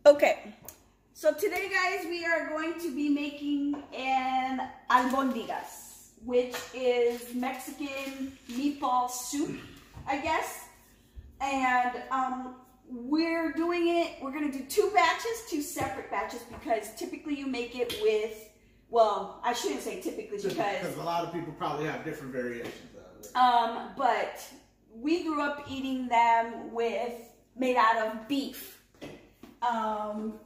Okay, so today, guys, we are going to be making an Albondigas, which is Mexican meatball soup, I guess. And we're doing it, we're going to do two separate batches, because typically you make it with, well, I shouldn't say typically, because a lot of people probably have different variations of it. But we grew up eating them made out of beef.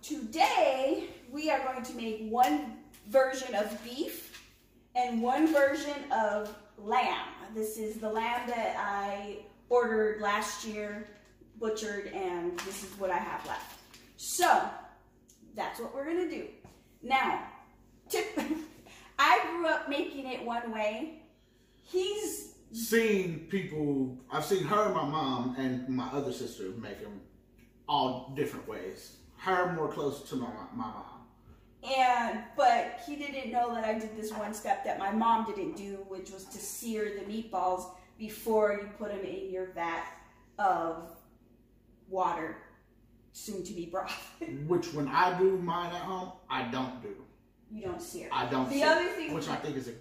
Today we are going to make one version of beef and one version of lamb. This is the lamb that I ordered last year, butchered, and this is what I have left. So that's what we're gonna do. Now, I grew up making it one way. He's seen people, I've seen her and my mom and my other sister make them all different ways. Her more close to my mom. But he didn't know that I did this one step that my mom didn't do, which was to sear the meatballs before you put them in your vat of water, soon to be broth. Which when I do mine at home, I don't do. You don't sear. I don't the sear. Other thing, which I think is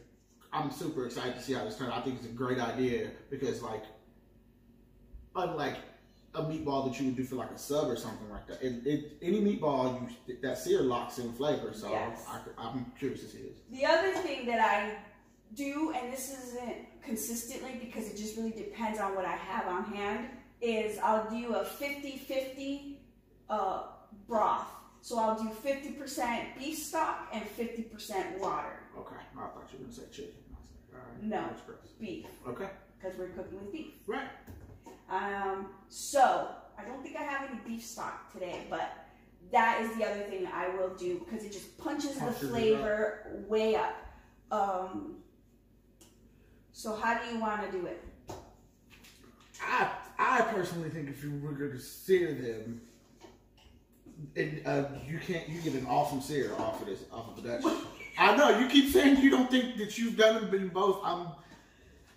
I'm super excited to see how this turns out. I think it's a great idea because, like, unlike a meatball that you would do for like a sub or something like that, any meatball that sear locks in flavor. So yes. I'm curious to see this. The other thing that I do, and this isn't consistently because it just really depends on what I have on hand, is I'll do a 50-50 broth. So I'll do 50% beef stock and 50% water. Okay, I thought you were going to say chicken. I was like, all right. No, beef. Okay. Because we're cooking with beef. Right. So I don't think I have any beef stock today, but that is the other thing I will do because it just punches the flavor way up. So how do you want to do it? I personally think if you were going to sear them, you get an awesome sear off of the Dutch. I know you keep saying you don't think that you've done them in both.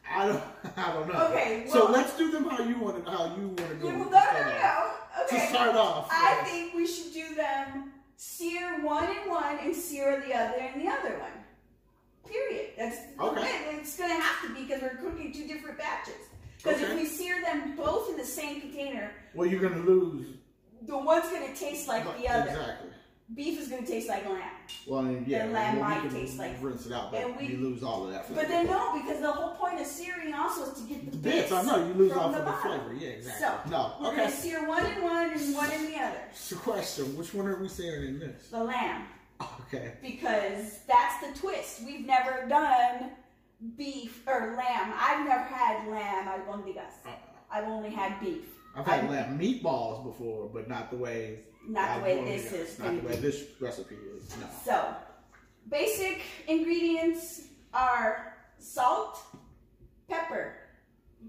I don't know. Okay, well, so let's do them how you want to do it. No. Okay. To start off, I think we should do them sear one in one and sear the other in the other one. Period. That's okay. It's going to have to be because we're cooking two different batches. Because if we sear them both in the same container, well, you're going to lose. The one's going to taste like the other. Exactly. Beef is going to taste like lamb. Well, yeah. And lamb might taste like rinse it out, but you lose all of that flavor. But then no, because the whole point of searing also is to get the bits. I know you lose all of the flavor. Yeah, exactly. So we're going to sear one in one and one in the other. So, question: which one are we searing in this? The lamb. Okay. Because that's the twist. We've never done beef or lamb. I've never had lamb albondigas. I've only had beef. I've had lamb meatballs before, but not the way. Not the way this is. Not the way this recipe is. No. So, basic ingredients are salt, pepper,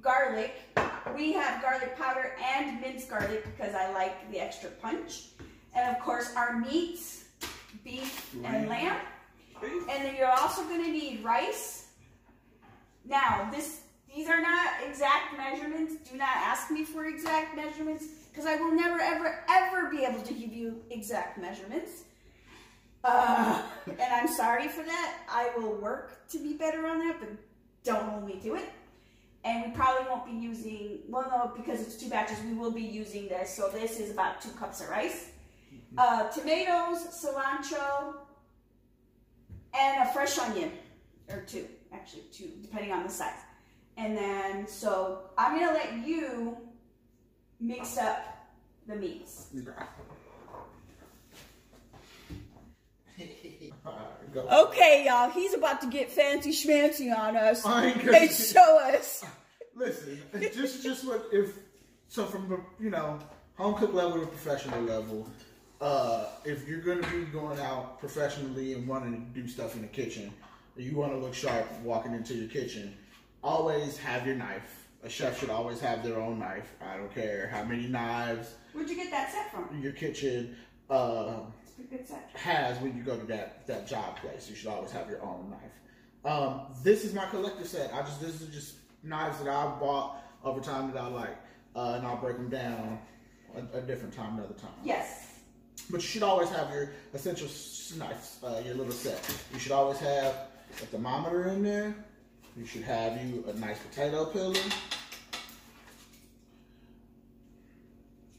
garlic. We have garlic powder and minced garlic because I like the extra punch. And of course our meats, beef and lamb. And then you're also going to need rice. Now, these are not exact measurements. Do not ask me for exact measurements because I will never, ever, ever be able to give you exact measurements. And I'm sorry for that. I will work to be better on that, but don't hold me to it. And we probably won't be using, well, no, because it's two batches, we will be using this. So this is about 2 cups of rice. Tomatoes, cilantro, and a fresh onion, or 2, actually 2, depending on the size. And then, so I'm going to let you mix up the meats. Okay, y'all, he's about to get fancy schmancy on us and show us. Listen, just what so from the, home cook level to professional level, if you're going to be going out professionally and wanting to do stuff in the kitchen, you want to look sharp walking into your kitchen, always have your knife. A chef should always have their own knife. I don't care how many knives. Where'd you get that set from? Your kitchen has when you go to that job place. You should always have your own knife. This is my collector set. This is just knives that I've bought over time that I like, and I'll break them down a different time, another time. Yes. But you should always have your essential knife, your little set. You should always have a thermometer in there. You should have you a nice potato peeler.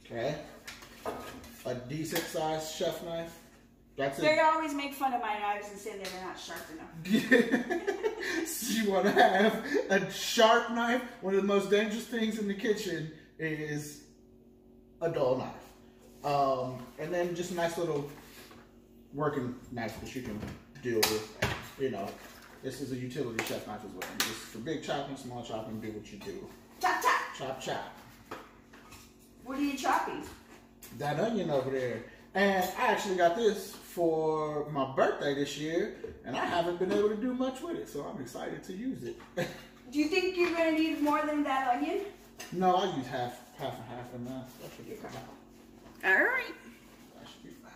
Okay. A decent sized chef knife. That's it. They always make fun of my knives and say they're not sharp enough. So you want to have a sharp knife. One of the most dangerous things in the kitchen is a dull knife. And then just a nice little working knife that you can deal with. You know, this is a utility chef knife as well. Just for big chopping, small chopping, do what you do. Chop, chop. Chop, chop. What are you chopping? That onion over there. And I actually got this for my birthday this year, and I haven't been able to do much with it, so I'm excited to use it. Do you think you're going to need more than that onion? No, I use half and half, and that should be fine. All right. That should be fine.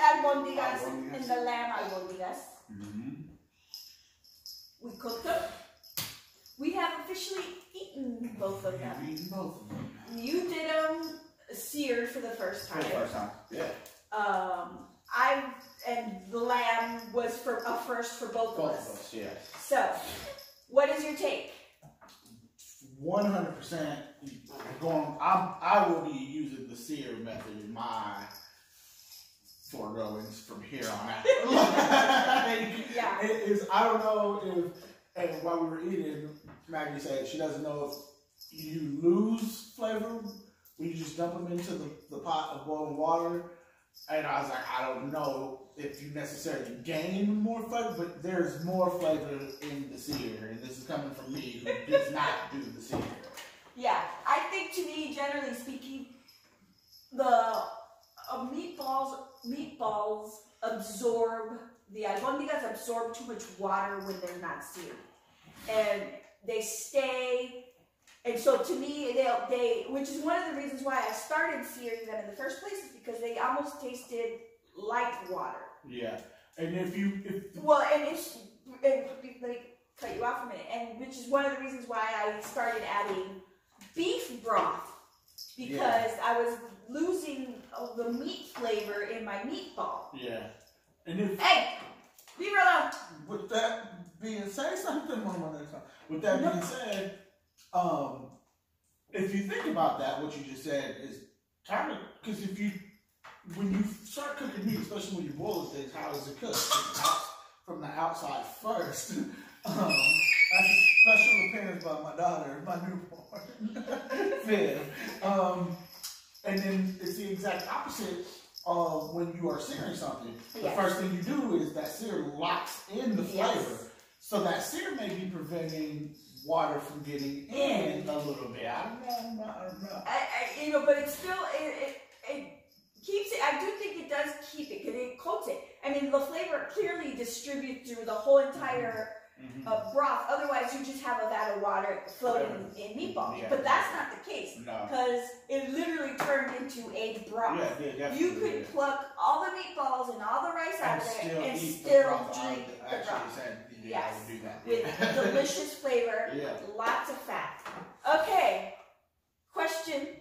albondigas and the lamb albondigas. We cooked them. We have officially eaten both of them. We've eaten both of them. You did them seared for the first time. For the first time, yeah. and the lamb was a first for both of us. Both of us, yes. So, what is your take? 100% going. I will be using the sear method in my foregoings from here on out. Yeah. It is. I don't know if, and while we were eating, Maggie said she doesn't know if you lose flavor when you just dump them into the pot of boiling water. And I was like, I don't know if you necessarily gain more flavor, but there's more flavor in the sear. And this is coming from me who does not do the sear. Yeah, I think to me, generally speaking, the meatballs absorb, the albondigas absorb too much water when they're not seared. And they stay, and so to me, they which is one of the reasons why I started searing them in the first place, is because they almost tasted like water. Yeah, and let me cut you off a minute, and which is one of the reasons why I started adding beef broth, because I was losing the meat flavor in my meatball. Yeah, and hey, leave her alone. With that being said, something Mama. With that being said, if you think about that, what you just said is kind of, because when you start cooking meat, especially when you boil things, how is it cooked? From the outside first. That's a special appearance by my daughter, my newborn, Viv. And then it's the exact opposite of when you are searing something. The first thing you do is that sear locks in the flavor. Yes. So that sear may be preventing water from getting in a little bit. I don't know. But it's still, it keeps it, I do think it does keep it, because it coats it. I mean, the flavor clearly distributes through the whole entire broth. Otherwise, you just have a vat of water floating in meatballs. Yeah. But that's not the case, because it literally turned into a broth. Yeah, you could pluck all the meatballs and all the rice out of there and still drink the broth. Yes, I would do that. With delicious flavor, lots of fat. Okay, question.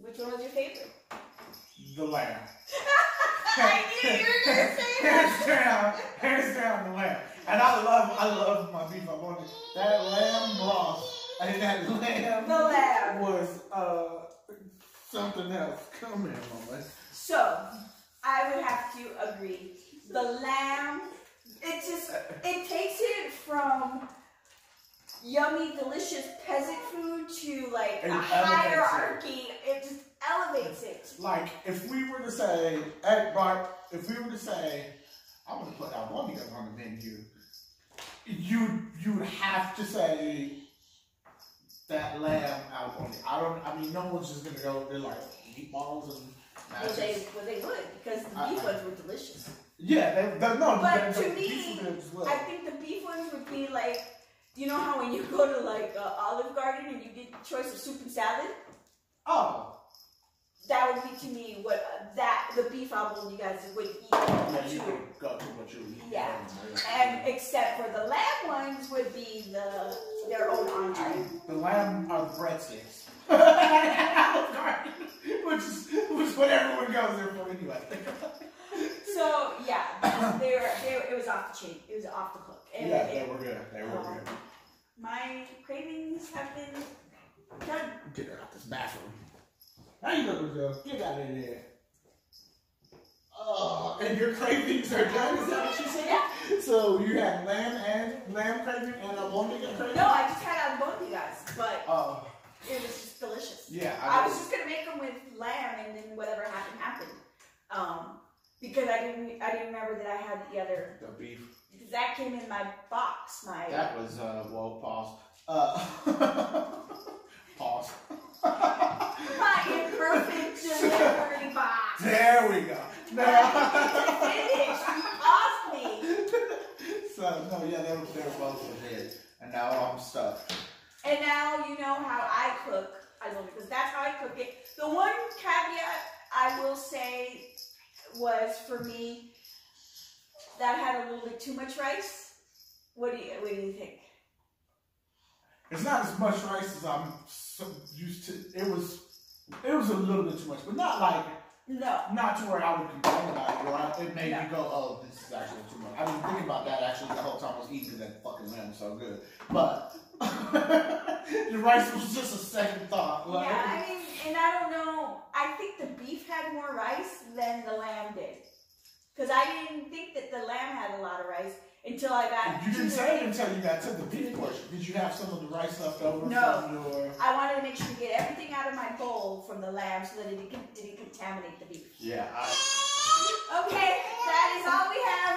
Which one was your favorite? The lamb. I knew you were going to say that. Hands down, the lamb. And I love my beef. I wanted that lamb broth. And that lamb was something else. Come here, Mama. So, I would have to agree. The lamb, it takes it from yummy, delicious peasant food to like a hierarchy. It just elevates it. Like if we were to say, I'm going to put Albondigas on the menu, you would have to say that lamb Albondigas. I mean, no one's just gonna go. They're like meatballs and. Well, they would, because the beef ones were delicious. Yeah, but to me, I think the beef ones would be like, you know how when you go to like Olive Garden and you get the choice of soup and salad? Oh. That would be to me what the beef albondigas would eat. Yeah, you could go to what you eat. Yeah. And except for the lamb ones would be their own entree. The lamb are the breadsticks. which is what everyone goes there for anyway. So yeah, it was off the chain. It was off the hook. And they were good. They were good. My cravings have been done. Get her out this bathroom. How you doing, girl? Get out of there. And your cravings are done. Is that what you said? Yeah. So you had lamb craving and albondiga craving? No, I just had albondigas, but it was just delicious. Yeah, I was just gonna make them with lamb, and then whatever happened. Because I didn't remember that I had the beef. Because that came in my box. That was pause. Pause. My imperfect delivery box. There we go. No. Finish. You lost me. So no, yeah, they were both legit, and now I'm stuck. And now you know how I cook. Because that's how I cook it. The one caveat I will say was for me that had a little bit too much rice. What do you think? It's not as much rice as I'm so used to. It was a little bit too much, but not like No. Not to where I would complain about it. It made me go, oh, this is actually too much. I've been thinking about that actually the whole time I was eating because that fucking lamb was so good. But the rice was just a second thought. Like, yeah, I mean, and I don't know. I think the beef had more rice than the lamb did. Because I didn't think that the lamb had a lot of rice until I got. You didn't say it until you got to the beef portion. Did you have some of the rice left over no. from your... I wanted to make sure to get everything out of my bowl from the lamb so that it didn't contaminate the beef. Yeah, Okay, that is all we have